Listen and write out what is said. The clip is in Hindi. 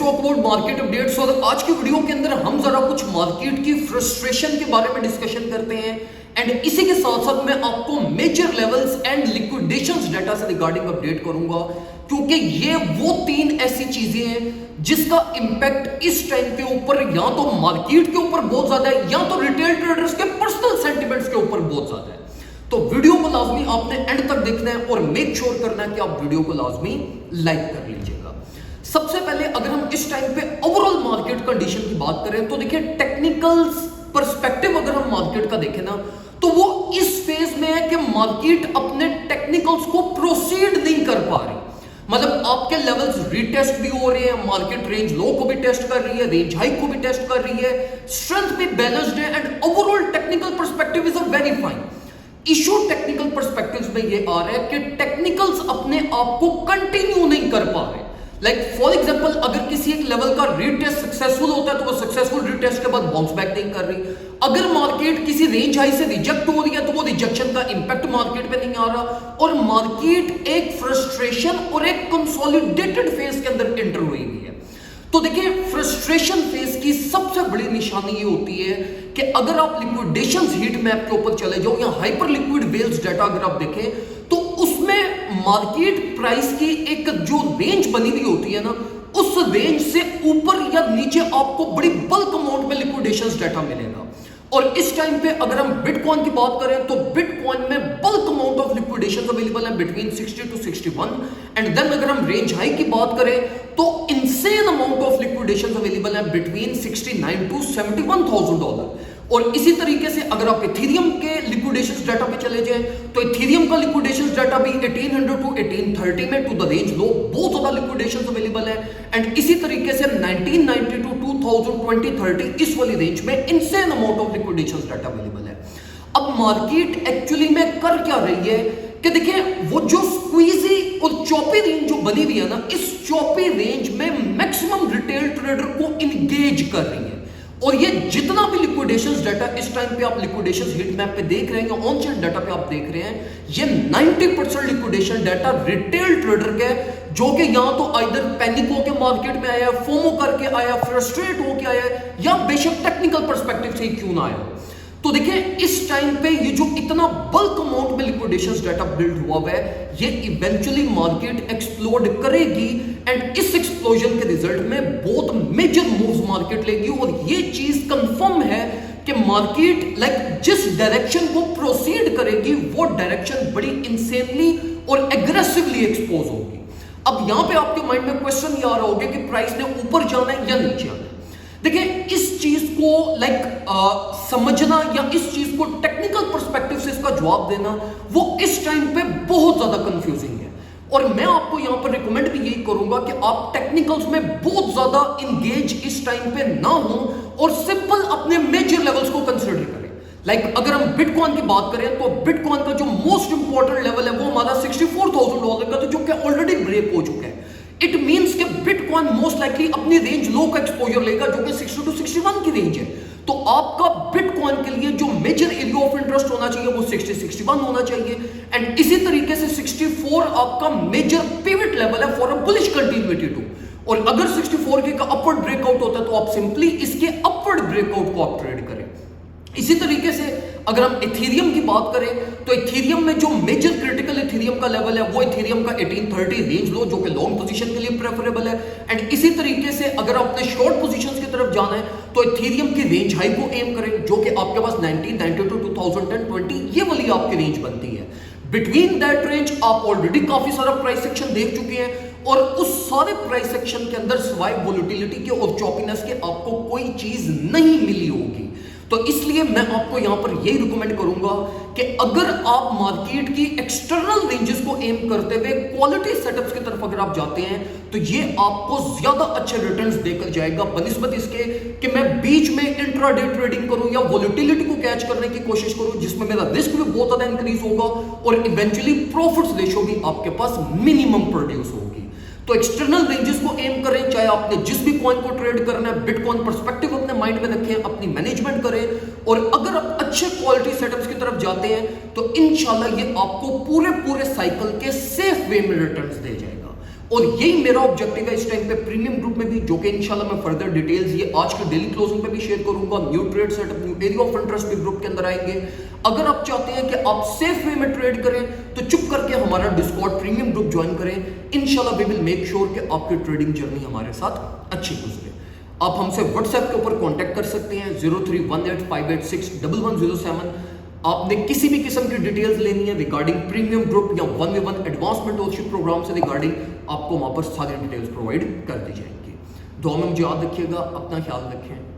Talk about market updates. और आज के वीडियो के अंदर हम जरा कुछ मार्केट की फ्रस्ट्रेशन के बारे में डिस्कशन करते हैं एंड इसी के साथ साथ मैं आपको मेजर लेवल्स एंड लिक्विडेशंस डाटा से रिगार्डिंग अपडेट करूंगा, क्योंकि ये वो तीन ऐसी चीजें हैं जिसका इंपैक्ट इस टाइम के ऊपर या तो मार्केट के ऊपर बहुत ज्यादा है या तो रिटेल ट्रेडर्स के पर्सनल सेंटिमेंट्स के ऊपर बहुत ज्यादा है। तो वीडियो को लाजमी आपने एंड तक देखना है और मेक श्योर करना है कि आप वीडियो को लाजमी लाइक कर लीजिएगा। सबसे पहले अगर हम इस टाइम पे ओवरऑल मार्केट कंडीशन की बात करें तो देखिए टेक्निकल पर्सपेक्टिव अगर हम मार्केट का देखें ना तो वो इस फेज में है कि मार्केट अपने टेक्निकल्स को प्रोसीड नहीं कर पा रही। मतलब आपके लेवल्स रीटेस्ट भी हो रहे हैं, मार्केट रेंज लो को भी टेस्ट कर रही है, रेंज हाई को भी टेस्ट कर रही है, स्ट्रेंथ भी बैलेंस्ड है and overall technical perspective is a very fine. Issue technical perspectives में ये आ रहा है कि टेक्निकल्स अपने आप को कंटिन्यू नहीं कर पा रहे। लाइक फॉर एग्जांपल अगर किसी एक लेवल का रीटेस्ट सक्सेसफुल होता है तो वो सक्सेसफुल रीटेस्ट के बाद बाउंस बैक नहीं कर रही। अगर मार्केट किसी रेंज हाई से रिजेक्ट हो रही है तो वो रिजेक्शन का इंपैक्ट मार्केट पे नहीं आ रहा और मार्केट एक फ्रस्ट्रेशन और एक कंसोलिडेटेड फेज के अंदर एंटर हुई है। तो देखिए फ्रस्ट्रेशन फेज की सबसे बड़ी निशानी ये होती है कि अगर आप लिक्विडेशंस हीट मैप के ऊपर चले जाओ या हाइपर लिक्विड वेल्स डाटा अगर आप देखें तो उसमें मार्केट प्राइस की एक जो रेंज बनी हुई होती है ना उस रेंज से ऊपर या नीचे आपको बड़ी बल्क अमाउंट में लिक्विडेशंस डाटा मिलेगा। और इस टाइम पे अगर हम बिटकॉइन की बात करें तो बिटकॉइन में बल्क अमाउंट ऑफ लिक्विडेशंस अवेलेबल है बिटवीन 60 टू 61 एंड देन अगर हम रेंज हाई की बात करें तो इनसेन अमाउंट ऑफ लिक्विडेशंस अवेलेबल है बिटवीन 69 टू $71,000। और इसी तरीके से अगर आप इथेरियम के लिक्विडेशंस डाटा पे चले जाएं तो इथेरियम का लिक्विडेशंस डाटा भी 1800 टू 1830 में टू द रेंज लो बहुत ज्यादा लिक्विडेशंस अवेलेबल है एंड इसी तरीके से 1990 टू 2020-30 इस वाली रेंज में insane amount of liquidations data available है। अब मार्केट एक्चुअली में कर क्या रही है कि देखिए वो जो स्क्वीजी और चौपी रेंज जो बनी हुई है ना इस चौपी रेंज में मैक्सिमम रिटेल ट्रेडर को इंगेज कर रही है। और ये जितना भी लिक्विडेशंस डाटा इस टाइम पे आप लिक्विडेशंस हीट मैप पे देख रहे हैं या ऑन चेन डाटा पे आप देख रहे हैं ये 90% लिक्विडेशन डाटा रिटेल ट्रेडर के जो कि या तो आइदर पैनिक होकर मार्केट में आया, फोमो करके आया, फ्रस्ट्रेट होकर आया या बेशक टेक्निकल पर्सपेक्टिव से ही क्यों ना आया। तो देखिए इस टाइम पे ये जो इतना बल्क अमाउंट में लिक्विडेशंस डाटा बिल्ड हुआ है ये इवेंचुअली मार्केट एक्सप्लोड करेगी एंड इस एक्सप्लोजन के रिजल्ट में बहुत मेजर मूव्स मार्केट लेगी। और ये चीज कंफर्म है कि मार्केट जिस डायरेक्शन को प्रोसीड करेगी वो डायरेक्शन बड़ी इंसेनली और एग्रेसिवली एक्सपोज होगी। अब यहां पे आपके माइंड में क्वेश्चन ये आ रहा होगा कि प्राइस ने ऊपर जाना है या नीचे आना है। देखिए इस चीज को समझना या इस चीज को टेक्निकल पर्सपेक्टिव से इसका जवाब देना वो इस टाइम पे बहुत ज्यादा कंफ्यूजिंग है। और मैं आपको यहां पर रिकमेंड भी यही करूंगा कि आप टेक्निकल्स में बहुत ज्यादा इंगेज इस टाइम पे ना हो और सिंपल अपने मेजर लेवल्स को कंसीडर करें। अगर हम बिटकॉइन की बात करें तो बिटकॉइन का जो मोस्ट इंपॉर्टेंट लेवल है वो हमारा $64,000 का, तो जो कि ऑलरेडी ब्रेक हो चुका है। इट मींस कि बिटकॉइन मोस्ट लाइकली अपनी रेंज लो का एक्सपोजर लेगा जो कि 60 टू 61 की रेंज है। तो आपका बिटकॉइन के लिए जो मेजर एरिया ऑफ इंटरेस्ट होना चाहिए वो 60-61 होना चाहिए एंड इसी तरीके से 64 आपका मेजर पिवट लेवल है for a bullish continuity too. और अगर 64 के का अपवर्ड ब्रेकआउट होता है तो आप सिंपली इसके अपवर्ड ब्रेकआउट को आप ट्रेड करें। इसी तरीके से अगर हम इथेरियम की बात करें तो इथेरियम में जो मेजर क्रिटिकल इथेरियम का लेवल है वो इथेरियम का 1830 रेंज लो जो कि लॉन्ग पोजीशन के लिए प्रेफरेबल है एंड इसी तरीके से अगर आपने शॉर्ट पोजीशंस की तरफ जाना है तो इथेरियम की रेंज हाई को एम करें जो कि आपके पास 1990 टू 2010-20 ये वाली आपकी रेंज बनती है। बिटवीन दैट रेंज आप ऑलरेडी काफी सारा प्राइस सेक्शन देख चुके हैं और उस सारे प्राइस सेक्शन के अंदर सिवाय वोलेटिलिटी के और चॉपीनेस के आपको कोई चीज नहीं मिली होगी। तो इसलिए मैं आपको यहां पर यही रिकमेंड करूंगा कि अगर आप मार्केट की एक्सटर्नल रेंजेस को एम करते हुए क्वालिटी सेटअप्स की तरफ अगर आप जाते हैं तो ये आपको ज्यादा अच्छे रिटर्न्स देकर जाएगा बनिस्बत इसके कि मैं बीच में इंट्राडे ट्रेडिंग करूं या वोलेटिलिटी को कैच करने की कोशिश करूं जिसमें मेरा रिस्क भी बहुत ज्यादा इंक्रीज होगा और इवेंचुअली प्रॉफिट्स रेशियो भी आपके पास मिनिमम प्रोड्यूस होगी। तो एक्सटर्नल रेंजेस को एम करें, चाहे आपने जिस भी कॉइन को ट्रेड करना है बिटकॉइन पर्सपेक्टिव अपने माइंड में रखें, अपनी मैनेजमेंट करें और अगर आप अच्छे क्वालिटी सेटअप्स की तरफ जाते हैं तो इंशाल्लाह ये आपको पूरे साइकिल के सेफ वे में रिटर्न्स दे जाएगा। और यही मेरा ऑब्जेक्टिव है इस टाइम पे प्रीमियम ग्रुप में भी, जो कि इंशाल्लाह मैं फर्दर डिटेल्स ये आज के डेली क्लोजिंग पे भी शेयर करूंगा। New trade setup, new area of interest भी ग्रुप के अंदर आएंगे। अगर आप चाहते हैं कि आप सेफ वे में ट्रेड करें तो चुप करके हमारा डिस्कॉर्ड प्रीमियम ग्रुप ज्वाइन करें। इंशाल्लाह वी विल मेक श्योर कि आपकी ट्रेडिंग जर्नी हमारे साथ अच्छी गुजरे। आप हमसे व्हाट्सएप के ऊपर कांटेक्ट कर सकते हैं 031858611107। आपने किसी भी किस्म की डिटेल्स लेनी है रिगार्डिंग प्रीमियम ग्रुप या 1v1 एडवांस मेंटरशिप प्रोग्राम से रिगार्डिंग, आपको वहां पर सारी डिटेल्स प्रोवाइड कर दी जाएंगी। दुआ में मुझे याद रखिएगा, अपना ख्याल रखें।